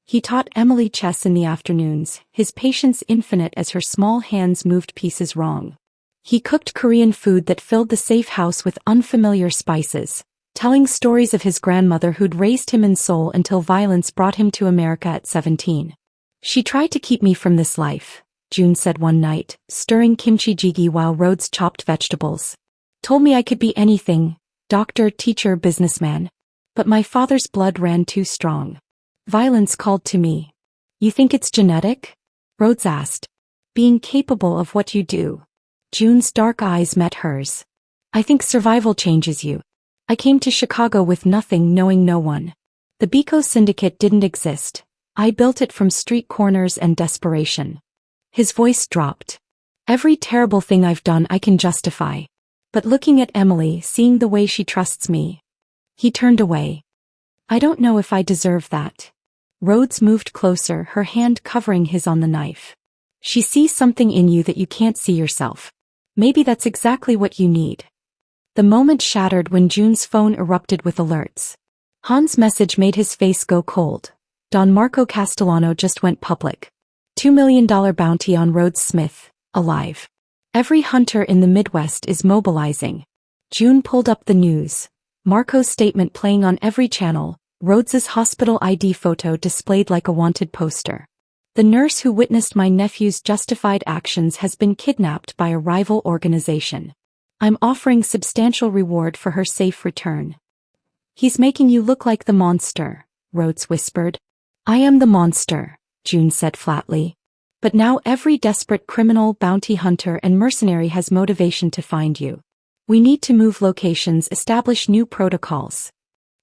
S1: He taught Emily chess in the afternoons, his patience infinite as her small hands moved pieces wrong. He cooked Korean food that filled the safe house with unfamiliar spices, telling stories of his grandmother who'd raised him in Seoul until violence brought him to America at 17. She tried to keep me from this life, June said one night, stirring kimchi jjigae while Rhodes chopped vegetables. Told me I could be anything, doctor, teacher, businessman. But my father's blood ran too strong. Violence called to me. You think it's genetic? Rhodes asked. Being capable of what you do. June's dark eyes met hers. I think survival changes you. I came to Chicago with nothing, knowing no one. The Biko Syndicate didn't exist. I built it from street corners and desperation. His voice dropped. Every terrible thing I've done I can justify. But looking at Emily, seeing the way she trusts me. He turned away. I don't know if I deserve that. Rhodes moved closer, her hand covering his on the knife. She sees something in you that you can't see yourself. Maybe that's exactly what you need. The moment shattered when June's phone erupted with alerts. Han's message made his face go cold. Don Marco Castellano just went public. $2 million bounty on Rhodes Smith, alive. Every hunter in the Midwest is mobilizing. June pulled up the news. Marco's statement playing on every channel, Rhodes's hospital ID photo displayed like a wanted poster. The nurse who witnessed my nephew's justified actions has been kidnapped by a rival organization. I'm offering substantial reward for her safe return. He's making you look like the monster, Rhodes whispered. I am the monster, June said flatly. But now every desperate criminal, bounty hunter and mercenary has motivation to find you. We need to move locations, establish new protocols.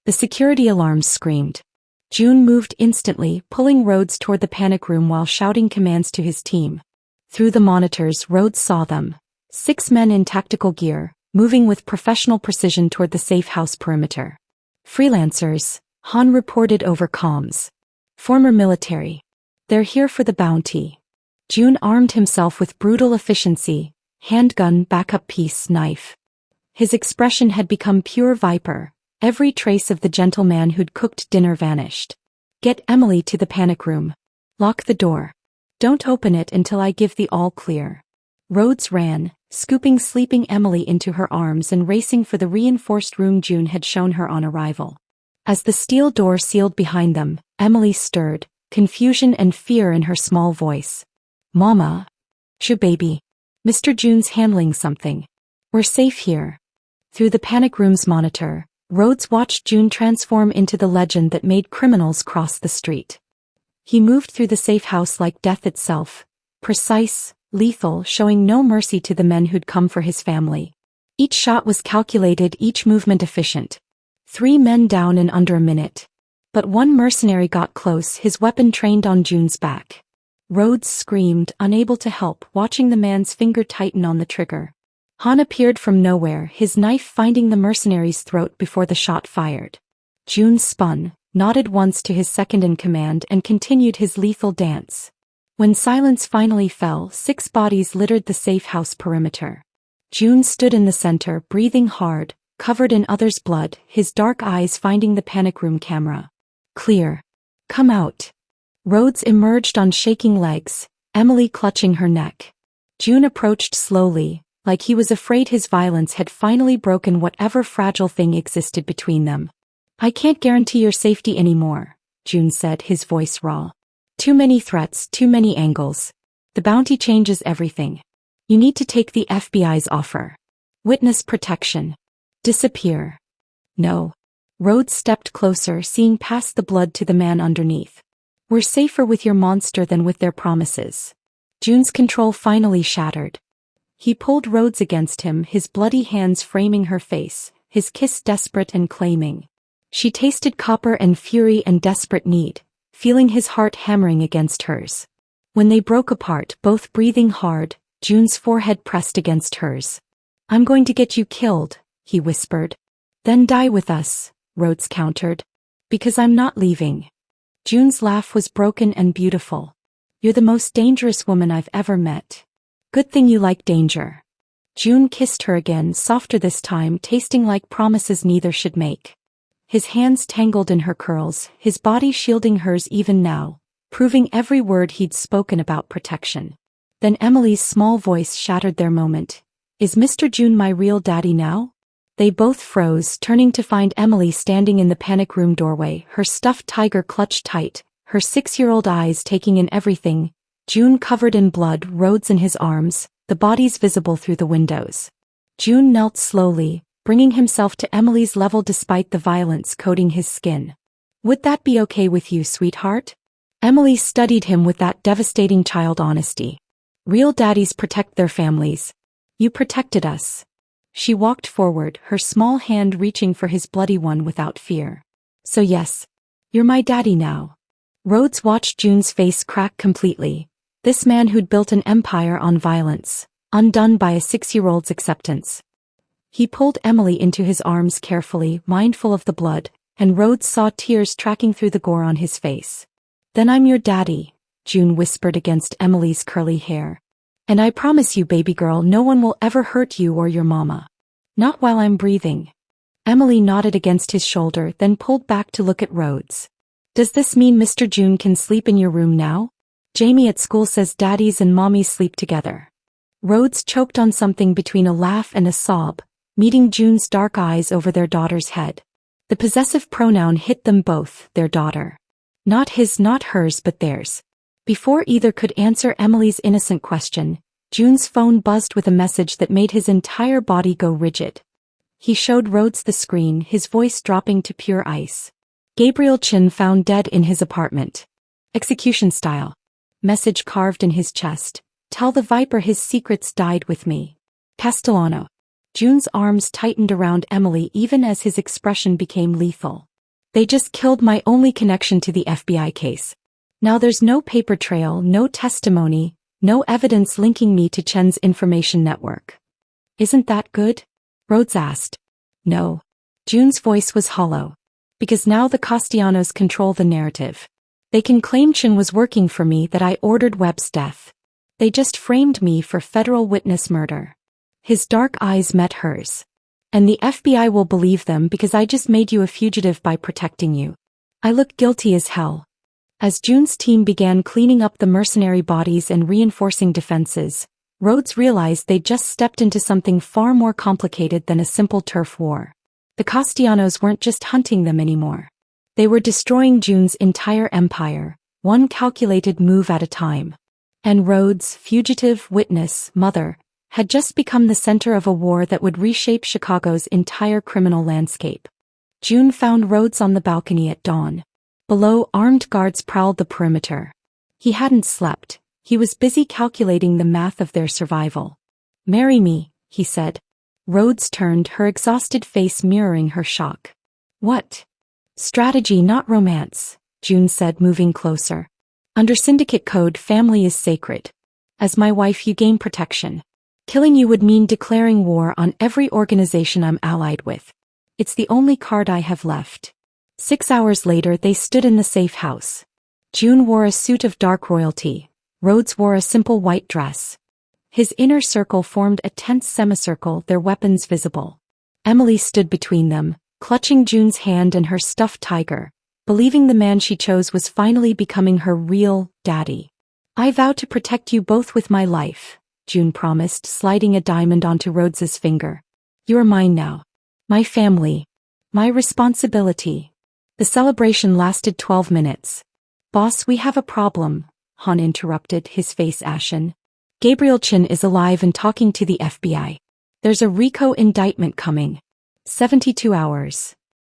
S1: The security alarms screamed. June moved instantly, pulling Rhodes toward the panic room while shouting commands to his team. Through the monitors, Rhodes saw them. 6 men in tactical gear, moving with professional precision toward the safe house perimeter. Freelancers, Han reported over comms. Former military. They're here for the bounty. June armed himself with brutal efficiency, handgun, backup piece, knife. His expression had become pure viper. Every trace of the gentleman who'd cooked dinner vanished. Get Emily to the panic room. Lock the door. Don't open it until I give the all clear. Rhodes ran, scooping sleeping Emily into her arms and racing for the reinforced room June had shown her on arrival. As the steel door sealed behind them, Emily stirred, confusion and fear in her small voice. Mama. Shoo baby. Mr. June's handling something. We're safe here. Through the panic room's monitor, Rhodes watched June transform into the legend that made criminals cross the street. He moved through the safe house like death itself, precise, lethal, showing no mercy to the men who'd come for his family. Each shot was calculated, each movement efficient. 3 men down in under a minute. But one mercenary got close, his weapon trained on June's back. Rhodes screamed, unable to help, watching the man's finger tighten on the trigger. Han appeared from nowhere, his knife finding the mercenary's throat before the shot fired. June spun, nodded once to his second-in-command and continued his lethal dance. When silence finally fell, 6 bodies littered the safe house perimeter. June stood in the center, breathing hard, covered in others' blood, his dark eyes finding the panic room camera. Clear. Come out. Rhodes emerged on shaking legs, Emily clutching her neck. June approached slowly, like he was afraid his violence had finally broken whatever fragile thing existed between them. I can't guarantee your safety anymore, June said, his voice raw. Too many threats, too many angles. The bounty changes everything. You need to take the FBI's offer. Witness protection. Disappear. No. Rhodes stepped closer, seeing past the blood to the man underneath. We're safer with your monster than with their promises. June's control finally shattered. He pulled Rhodes against him, his bloody hands framing her face, his kiss desperate and claiming. She tasted copper and fury and desperate need, feeling his heart hammering against hers. When they broke apart, both breathing hard, June's forehead pressed against hers. I'm going to get you killed, he whispered. Then die with us, Rhodes countered. Because I'm not leaving. June's laugh was broken and beautiful. You're the most dangerous woman I've ever met. Good thing you like danger. June kissed her again, softer this time, tasting like promises neither should make. His hands tangled in her curls, his body shielding hers even now, proving every word he'd spoken about protection. Then Emily's small voice shattered their moment. Is Mr. June my real daddy now? They both froze, turning to find Emily standing in the panic room doorway, her stuffed tiger clutched tight, her 6-year-old eyes taking in everything. June covered in blood, Rhodes in his arms, the bodies visible through the windows. June knelt slowly, bringing himself to Emily's level despite the violence coating his skin. Would that be okay with you, sweetheart? Emily studied him with that devastating child honesty. Real daddies protect their families. You protected us. She walked forward, her small hand reaching for his bloody one without fear. So yes, you're my daddy now. Rhodes watched June's face crack completely. This man who'd built an empire on violence, undone by a 6-year-old's acceptance. He pulled Emily into his arms carefully, mindful of the blood, and Rhodes saw tears tracking through the gore on his face. Then I'm your daddy, June whispered against Emily's curly hair. And I promise you, baby girl, no one will ever hurt you or your mama. Not while I'm breathing. Emily nodded against his shoulder, then pulled back to look at Rhodes. Does this mean Mr. June can sleep in your room now? Jamie at school says daddies and mommies sleep together. Rhodes choked on something between a laugh and a sob, meeting June's dark eyes over their daughter's head. The possessive pronoun hit them both, their daughter. Not his, not hers, but theirs. Before either could answer Emily's innocent question, June's phone buzzed with a message that made his entire body go rigid. He showed Rhodes the screen, his voice dropping to pure ice. Gabriel Chin found dead in his apartment. Execution style. Message carved in his chest. Tell the Viper his secrets died with me. Castellano. June's arms tightened around Emily even as his expression became lethal. They just killed my only connection to the FBI case. Now there's no paper trail, no testimony, no evidence linking me to Chen's information network. Isn't that good? Rhodes asked. No. June's voice was hollow. Because now the Castellanos control the narrative. They can claim Chen was working for me, that I ordered Webb's death. They just framed me for federal witness murder. His dark eyes met hers. And the FBI will believe them because I just made you a fugitive by protecting you. I look guilty as hell. As June's team began cleaning up the mercenary bodies and reinforcing defenses, Rhodes realized they'd just stepped into something far more complicated than a simple turf war. The Castellanos weren't just hunting them anymore. They were destroying June's entire empire, one calculated move at a time. And Rhodes, fugitive, witness, mother, had just become the center of a war that would reshape Chicago's entire criminal landscape. June found Rhodes on the balcony at dawn. Below, armed guards prowled the perimeter. He hadn't slept, He was busy calculating the math of their survival. "Marry me," he said. Rhodes turned, her exhausted face mirroring her shock. "What?" "Strategy, not romance," June said, moving closer. "Under syndicate code, family is sacred. As my wife, you gain protection. Killing you would mean declaring war on every organization I'm allied with. It's the only card I have left." 6 hours later, they stood in the safe house. June wore a suit of dark royalty. Rhodes wore a simple white dress. His inner circle formed a tense semicircle, their weapons visible. Emily stood between them, clutching June's hand and her stuffed tiger, believing the man she chose was finally becoming her real daddy. "I vow to protect you both with my life," June promised, sliding a diamond onto Rhodes's finger. "You're mine now. My family. My responsibility." The celebration lasted 12 minutes. "Boss, we have a problem," Han interrupted, his face ashen. "Gabriel Chin is alive and talking to the FBI. There's a RICO indictment coming. 72 hours.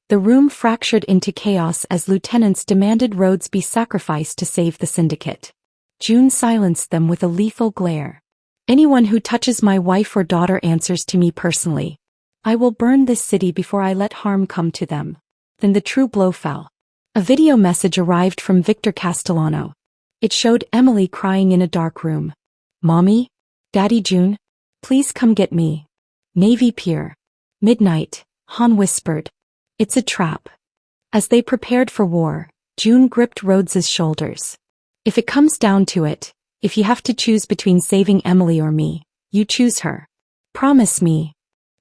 S1: The room fractured into chaos as lieutenants demanded Rhodes be sacrificed to save the syndicate. June silenced them with a lethal glare. "Anyone who touches my wife or daughter answers to me personally. I will burn this city before I let harm come to them." Then the true blow fell. A video message arrived from Victor Castellano. It showed Emily crying in a dark room. "Mommy? Daddy, June? Please come get me. Navy Pier. Midnight," Han whispered. "It's a trap." As they prepared for war, June gripped Rhodes's shoulders. "If it comes down to it, if you have to choose between saving Emily or me, you choose her. Promise me."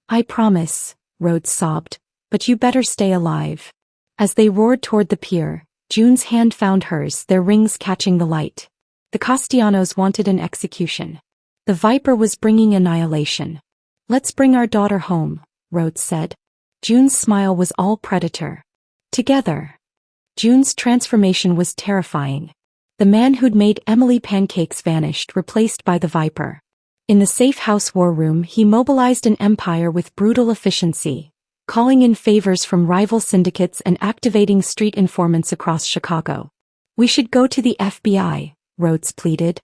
S1: "I promise," Rhodes sobbed, "but you better stay alive." As they roared toward the pier, June's hand found hers, their rings catching the light. The Castellanos wanted an execution. The Viper was bringing annihilation. "Let's bring our daughter home," Rhodes said. June's smile was all predator. "Together." June's transformation was terrifying. The man who'd made Emily pancakes vanished, replaced by the Viper. In the safe house war room, he mobilized an empire with brutal efficiency, calling in favors from rival syndicates and activating street informants across Chicago. "We should go to the FBI," Rhodes pleaded.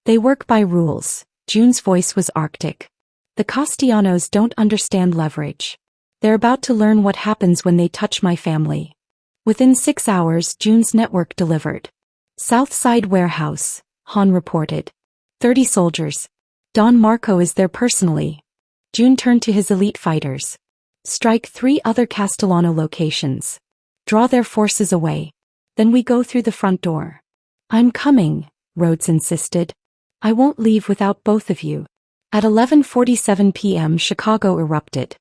S1: "They work by rules." June's voice was arctic. "The Castellanos don't understand leverage. They're about to learn what happens when they touch my family." Within 6 hours, June's network delivered. "Southside Warehouse," Han reported. 30 soldiers. Don Marco is there personally." June turned to his elite fighters. "Strike 3 other Castellano locations. Draw their forces away. Then we go through the front door." "I'm coming," Rhodes insisted. "I won't leave without both of you." At 11:47 p.m. Chicago erupted.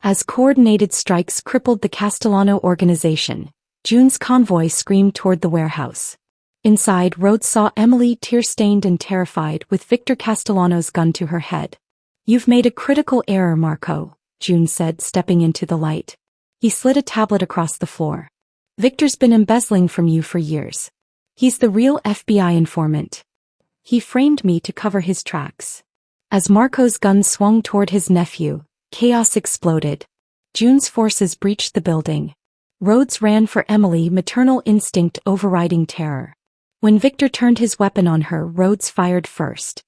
S1: As coordinated strikes crippled the Castellano organization, June's convoy screamed toward the warehouse. Inside, Rhodes saw Emily tear-stained and terrified, with Victor Castellano's gun to her head. "You've made a critical error, Marco," June said, stepping into the light. He slid a tablet across the floor. "Victor's been embezzling from you for years. He's the real FBI informant. He framed me to cover his tracks." As Marco's gun swung toward his nephew, chaos exploded. June's forces breached the building. Rhodes ran for Emily, maternal instinct overriding terror. When Victor turned his weapon on her, Rhodes fired first.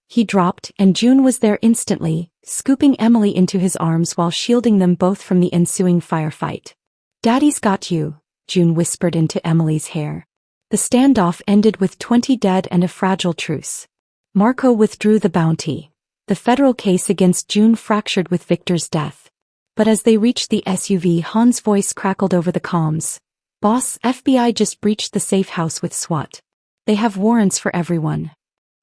S1: He dropped, and June was there instantly, scooping Emily into his arms while shielding them both from the ensuing firefight. "Daddy's got you," June whispered into Emily's hair. The standoff ended with 20 dead and a fragile truce. Marco withdrew the bounty. The federal case against June fractured with Victor's death. But as they reached the SUV, Han's voice crackled over the comms. "Boss, FBI just breached the safe house with SWAT. They have warrants for everyone."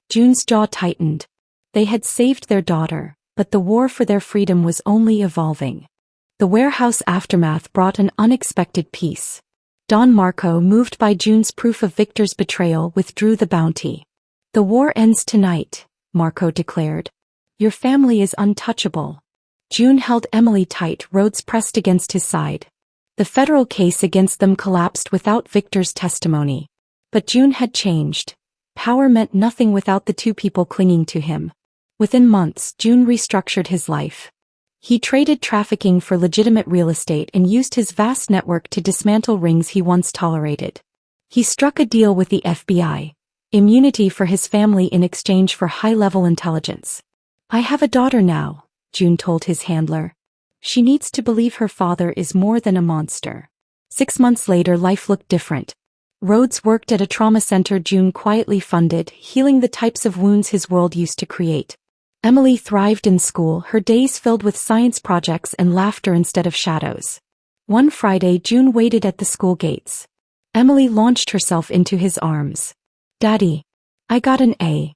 S1: June's jaw tightened. They had saved their daughter, but the war for their freedom was only evolving. The warehouse aftermath brought an unexpected peace. Don Marco, moved by June's proof of Victor's betrayal, withdrew the bounty. "The war ends tonight," Marco declared. "Your family is untouchable." June held Emily tight, Rhodes pressed against his side. The federal case against them collapsed without Victor's testimony. But June had changed. Power meant nothing without the two people clinging to him. Within months, June restructured his life. He traded trafficking for legitimate real estate and used his vast network to dismantle rings he once tolerated. He struck a deal with the FBI, Immunity for his family in exchange for high-level intelligence. I have a daughter now, June told his handler. She needs to believe her father is more than a monster. 6 months later, life looked different. Rhodes worked at a trauma center June quietly funded, healing the types of wounds his world used to create. Emily thrived in school, her days filled with science projects and laughter instead of shadows. One Friday, June waited at the school gates. Emily launched herself into his arms. Daddy, I got an A.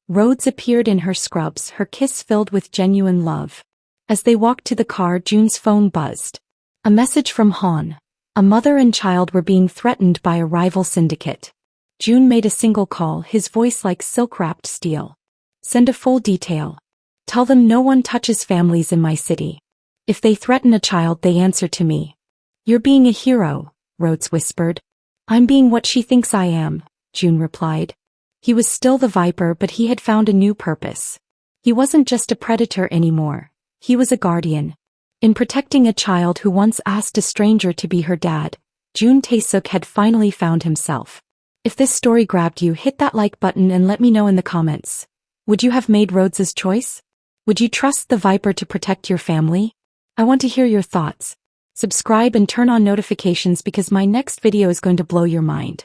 S1: Rhodes appeared in her scrubs, her kiss filled with genuine love. As they walked to the car, June's phone buzzed. A message from Han. A mother and child were being threatened by a rival syndicate. June made a single call, his voice like silk-wrapped steel. Send a full detail. Tell them no one touches families in my city. If they threaten a child, they answer to me. You're being a hero, Rhodes whispered. I'm being what she thinks I am, June replied. He was still the Viper, but he had found a new purpose. He wasn't just a predator anymore. He was a guardian. In protecting a child who once asked a stranger to be her dad, June Tae-suk had finally found himself. If this story grabbed you, hit that like button and let me know in the comments. Would you have made Rhodes's choice? Would you trust the Viper to protect your family? I want to hear your thoughts. Subscribe and turn on notifications because my next video is going to blow your mind.